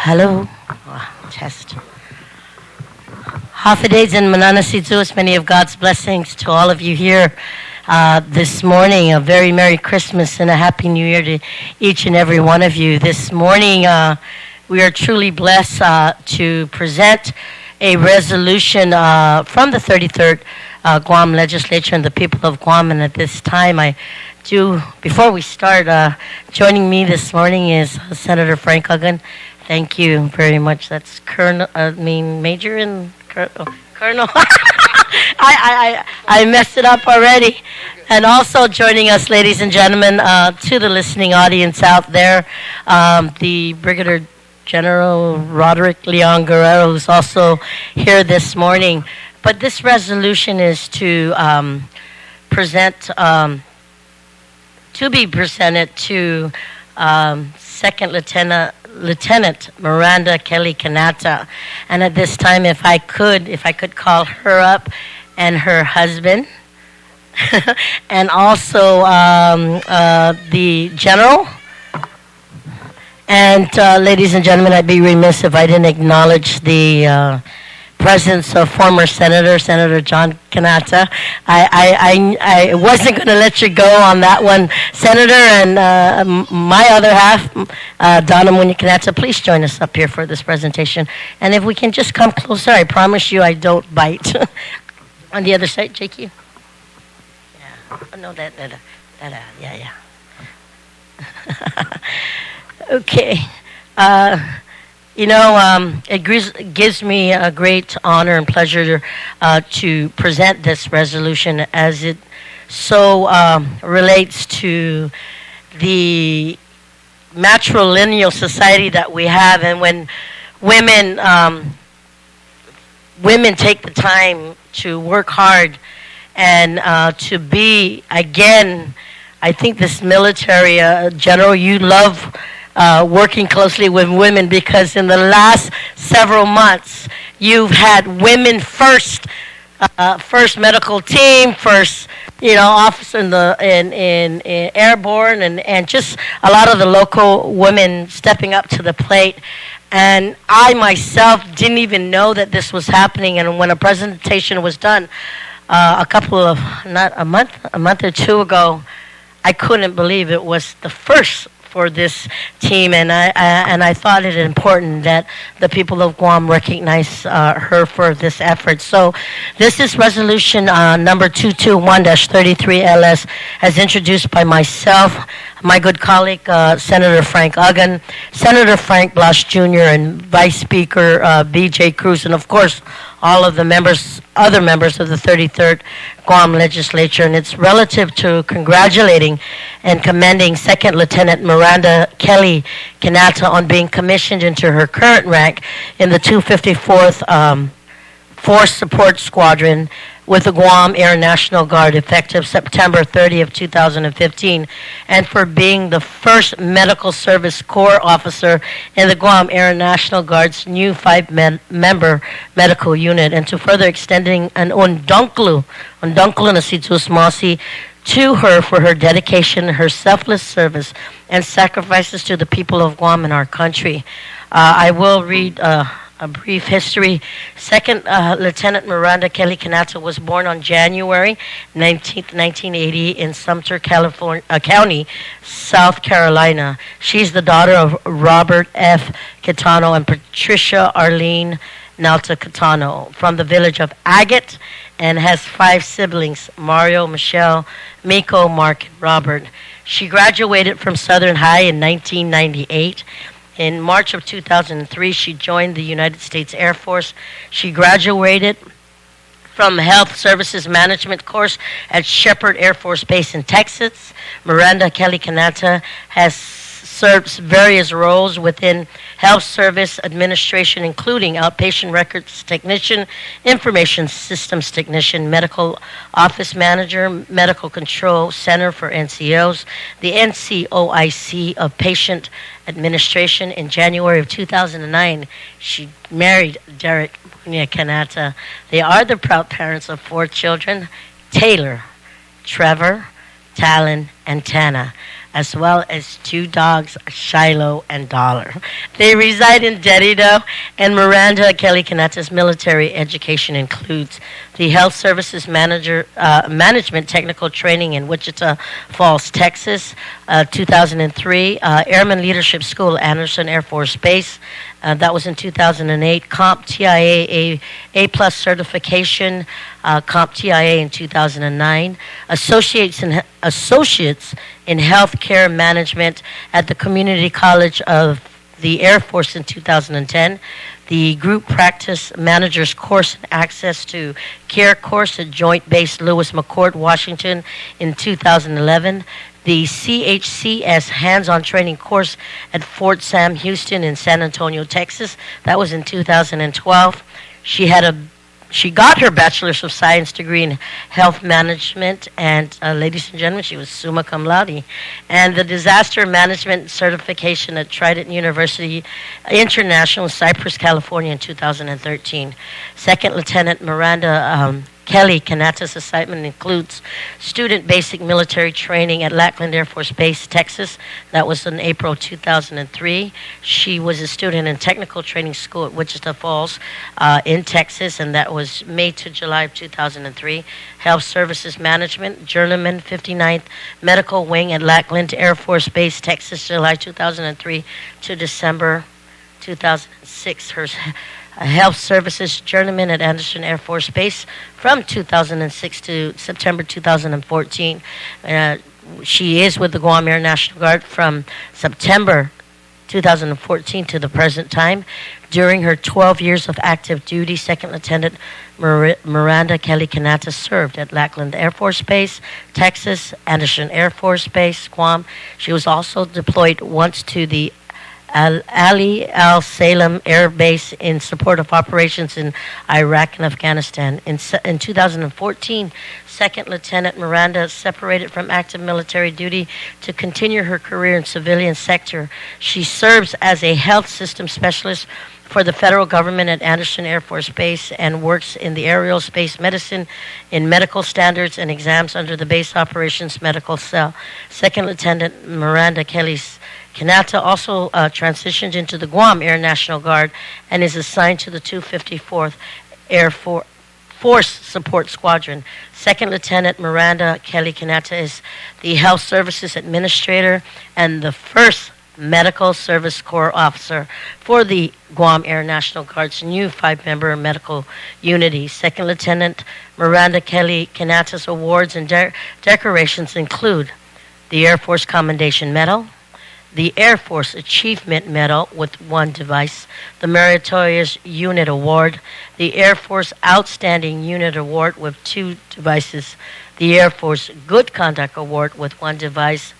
Hello. Test. Hafidays and Mananasitus, many of God's blessings to all of you here this morning. A very Merry Christmas and a Happy New Year to each and every one of you. This morning, we are truly blessed to present a resolution from the 33rd Guam Legislature and the people of Guam. And at this time, before we start, joining me this morning is Senator Frank Huggan. Thank you very much. That's Major and Colonel. I messed it up already. And also joining us, ladies and gentlemen, to the listening audience out there, the Brigadier General Roderick Leon Guerrero, who's also here this morning. But this resolution is to be presented to Second Lieutenant My-Randa Kelly Quinata. And at this time, if I could call her up and her husband, and also the general. And ladies and gentlemen, I'd be remiss if I didn't acknowledge the presence of former Senator John Quinata. I wasn't going to let you go on that one, Senator, and my other half, Donna Muñoz Quinata, please join us up here for this presentation. And if we can just come closer, I promise you I don't bite. On the other side, Jakey. Yeah. Oh, no, yeah. Okay. It gives me a great honor and pleasure to present this resolution as it so relates to the matrilineal society that we have, and when women take the time to work hard and to be, again, I think this military, General, you love working closely with women, because in the last several months you've had women first medical team, first officer in airborne, and just a lot of the local women stepping up to the plate. And I myself didn't even know that this was happening, and when a presentation was done a month or two ago, I couldn't believe it was the first for this team, and I thought it important that the people of Guam recognize her for this effort. So this is resolution number 221-33 LS, as introduced by myself, my good colleague Senator Frank Huggan, Senator Frank Blas Jr., and Vice Speaker B.J. Cruz, and of course all of the other members of the 33rd Guam Legislature. And it's relative to congratulating and commending Second Lieutenant My-Randa Kelly Quinata on being commissioned into her current rank in the 254th Force Support Squadron with the Guam Air National Guard, effective September 30th, 2015, and for being the first Medical Service Corps officer in the Guam Air National Guard's new 5-member medical unit, and to further extending an Dångkolo na situs masi to her for her dedication, her selfless service, and sacrifices to the people of Guam and our country. I will read a brief history. Second Lieutenant My-Randa Kelly Quinata was born on January 19th, 1980 in Sumter, County, South Carolina. She's the daughter of Robert F. Quitano and Patricia Arlene Nalta Quitano from the village of Agate, and has 5 siblings: Mario, Michelle, Miko, Mark, and Robert. She graduated from Southern High in 1998. In March of 2003, she joined the United States Air Force. She graduated from Health Services Management course at Shepherd Air Force Base in Texas. My-Randa Kelly Quinata has served various roles within health service administration, including outpatient records technician, information systems technician, medical office manager, medical control center for NCOs, the NCOIC of patient administration. In January of 2009, she married Derek Muñoz Quinata. They are the proud parents of 4 children: Taylor, Trevor, Talon, and Tana. as well as 2 dogs, Shiloh and Dollar. They reside in Dedido, and My-Randa Kelly Quinata's military education includes the Health Services Management Technical Training in Wichita Falls, Texas, 2003, Airman Leadership School, Anderson Air Force Base. That was in 2008. Comp TIA A+ certification, Comp TIA in 2009. Associates in Healthcare Management at the Community College of the Air Force in 2010. The Group Practice Manager's Course and Access to Care course at Joint Base Lewis McChord, Washington in 2011. The CHCS Hands-On Training course at Fort Sam Houston in San Antonio, Texas. That was in 2012. She got her Bachelor's of Science degree in Health Management, and ladies and gentlemen, she was summa cum laude. And the Disaster Management certification at Trident University International, Cypress, California in 2013. Second Lieutenant My-Randa Kelly Quinata's assignment includes student basic military training at Lackland Air Force Base, Texas. That was in April 2003. She was a student in technical training school at Wichita Falls in Texas, and that was May to July of 2003. Health Services Management, Journeyman 59th Medical Wing at Lackland Air Force Base, Texas, July 2003 to December 2006. Her Health Services Journeyman at Anderson Air Force Base from 2006 to September 2014. She is with the Guam Air National Guard from September 2014 to the present time. During her 12 years of active duty, Second Lieutenant My-Randa Kelly Quinata served at Lackland Air Force Base, Texas, Anderson Air Force Base, Guam. She was also deployed once to the Ali Al Salem Air Base in support of operations in Iraq and Afghanistan. In 2014, Second Lieutenant My-Randa separated from active military duty to continue her career in civilian sector. She serves as a health system specialist for the federal government at Anderson Air Force Base and works in the aerial space medicine in medical standards and exams under the Base Operations Medical Cell. Second Lieutenant My-Randa Kelly Quinata also transitioned into the Guam Air National Guard and is assigned to the 254th Air Force Support Squadron. Second Lieutenant My-Randa Kelly Quinata is the Health Services Administrator and the first Medical Service Corps Officer for the Guam Air National Guard's new 5-member medical unity. Second Lieutenant My-Randa Kelly Quinata's awards and decorations include the Air Force Commendation Medal, the Air Force Achievement Medal with 1 device, the Meritorious Unit Award, the Air Force Outstanding Unit Award with 2 devices, the Air Force Good Conduct Award with 1 device,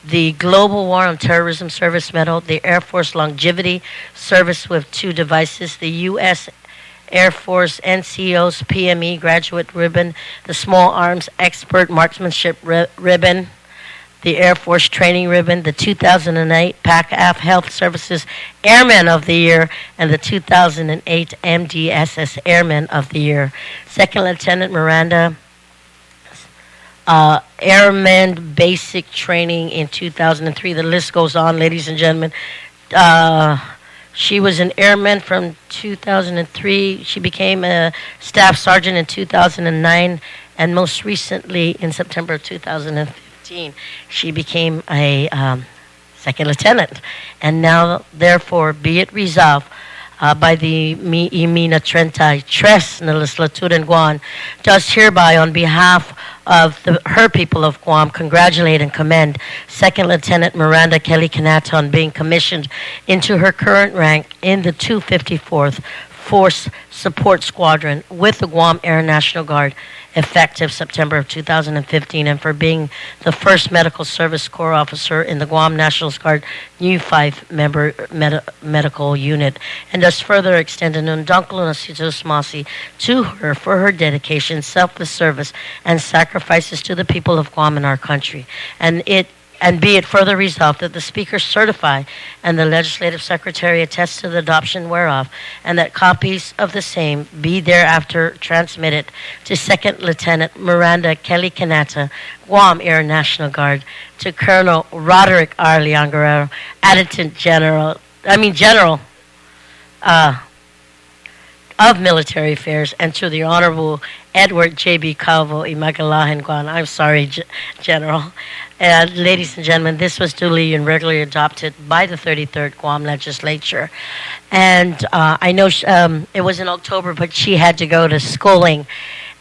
the Global War on Terrorism Service Medal, the Air Force Longevity Service with 2 devices, the U.S. Air Force NCO's PME Graduate Ribbon, the Small Arms Expert Marksmanship Ribbon, the Air Force Training Ribbon, the 2008 PACAF Health Services Airman of the Year, and the 2008 MDSS Airman of the Year. Second Lieutenant My-Randa, Airman Basic Training in 2003. The list goes on, ladies and gentlemen. She was an airman from 2003. She became a staff sergeant in 2009, and most recently in September of 2015. She became a second lieutenant, and now, therefore, be it resolved by the Imina Trenta Tres Legislatura en Guam, does hereby, on behalf of her people of Guam, congratulate and commend Second Lieutenant My-Randa Kelly Quinata on being commissioned into her current rank in the 254th Force Support Squadron with the Guam Air National Guard, effective September of 2015, and for being the first Medical Service Corps officer in the Guam National Guard new 5-member medical unit, and thus further extend an Dångkolo Masi to her for her dedication, selfless service, and sacrifices to the people of Guam and our country. And it And be it further resolved that the Speaker certify and the Legislative Secretary attest to the adoption whereof, and that copies of the same be thereafter transmitted to Second Lieutenant My-Randa Kelly Quinata, Guam Air National Guard, to Colonel Roderick R. Leon Guerrero, Adjutant General of Military Affairs, and to the Honorable Edward J.B. Calvo Imagalahan Guan. I'm sorry, General. And ladies and gentlemen, this was duly and regularly adopted by the 33rd Guam Legislature. And I know it was in October, but she had to go to schooling.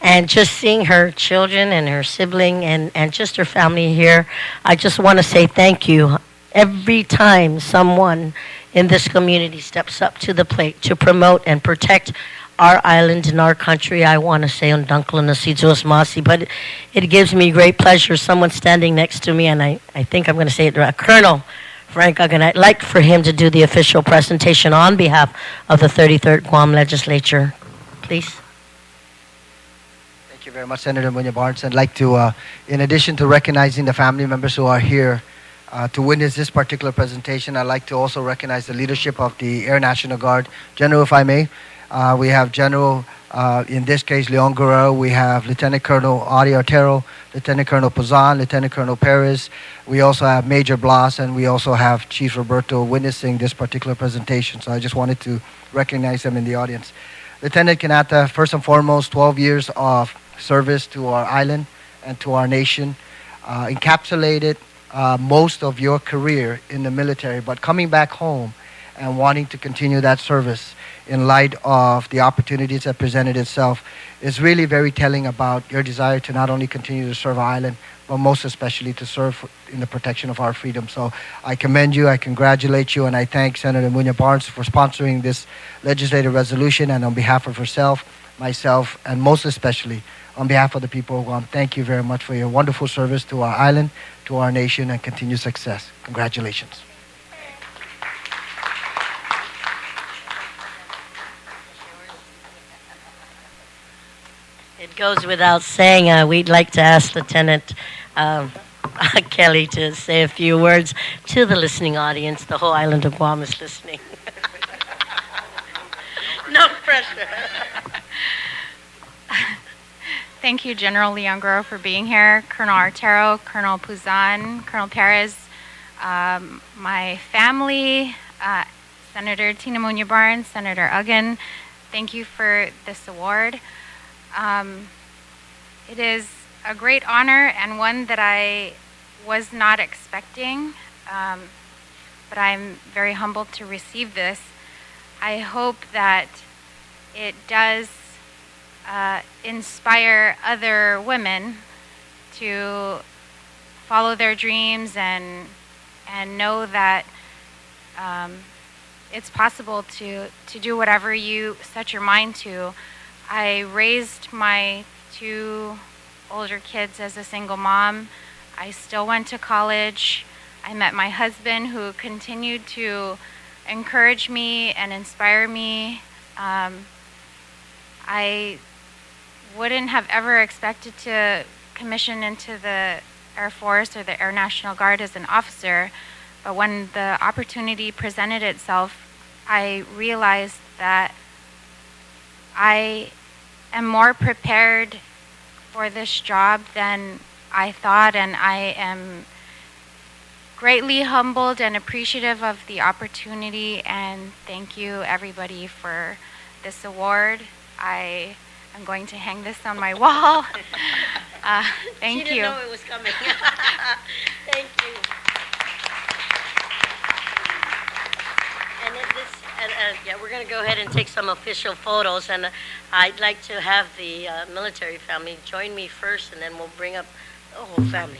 And just seeing her children and her sibling and just her family here, I just want to say thank you. Every time someone in this community steps up to the plate to promote and protect our island and our country, I want to say on Dångkolo Nasijuos Masi, but it gives me great pleasure. Someone standing next to me, and I think I'm going to say it right, Colonel Frank Uggan. I'd like for him to do the official presentation on behalf of the 33rd Guam Legislature. Please. Thank you very much, Senator Munya Barnes. I'd like to, in addition to recognizing the family members who are here to witness this particular presentation, I'd like to also recognize the leadership of the Air National Guard. General, if I may, we have General, in this case, Leon Guerrero. We have Lieutenant Colonel Adi Artero, Lieutenant Colonel Puzan, Lieutenant Colonel Perez. We also have Major Blas, and we also have Chief Roberto witnessing this particular presentation. So I just wanted to recognize them in the audience. Lieutenant Quinata, first and foremost, 12 years of service to our island and to our nation, encapsulated most of your career in the military, but coming back home and wanting to continue that service in light of the opportunities that presented itself is really very telling about your desire to not only continue to serve our island, but most especially to serve in the protection of our freedom. So I commend you, I congratulate you, and I thank Senator Munya Barnes for sponsoring this legislative resolution, and on behalf of herself, myself, and most especially on behalf of the people of Guam, thank you very much for your wonderful service to our island, to our nation, and continued success. Congratulations. It goes without saying, we'd like to ask Lieutenant Kelly to say a few words to the listening audience. The whole island of Guam is listening. No pressure. Thank you, General Leon Guerrero, for being here. Colonel Artero, Colonel Puzan, Colonel Perez, my family, Senator Tina Munya Barnes, Senator Uggan, thank you for this award. It is a great honor and one that I was not expecting, but I'm very humbled to receive this. I hope that it does inspire other women to follow their dreams and know that it's possible to do whatever you set your mind to. I raised my two older kids as a single mom. I still went to college. I met my husband, who continued to encourage me and inspire me. I wouldn't have ever expected to commission into the Air Force or the Air National Guard as an officer, but when the opportunity presented itself, I realized that I am more prepared for this job than I thought, and I am greatly humbled and appreciative of the opportunity, and thank you everybody for this award. I am going to hang this on my wall. Thank you. She didn't know it was coming. Thank you. Yeah, we're going to go ahead and take some official photos, and I'd like to have the military family join me first, and then we'll bring up the whole family.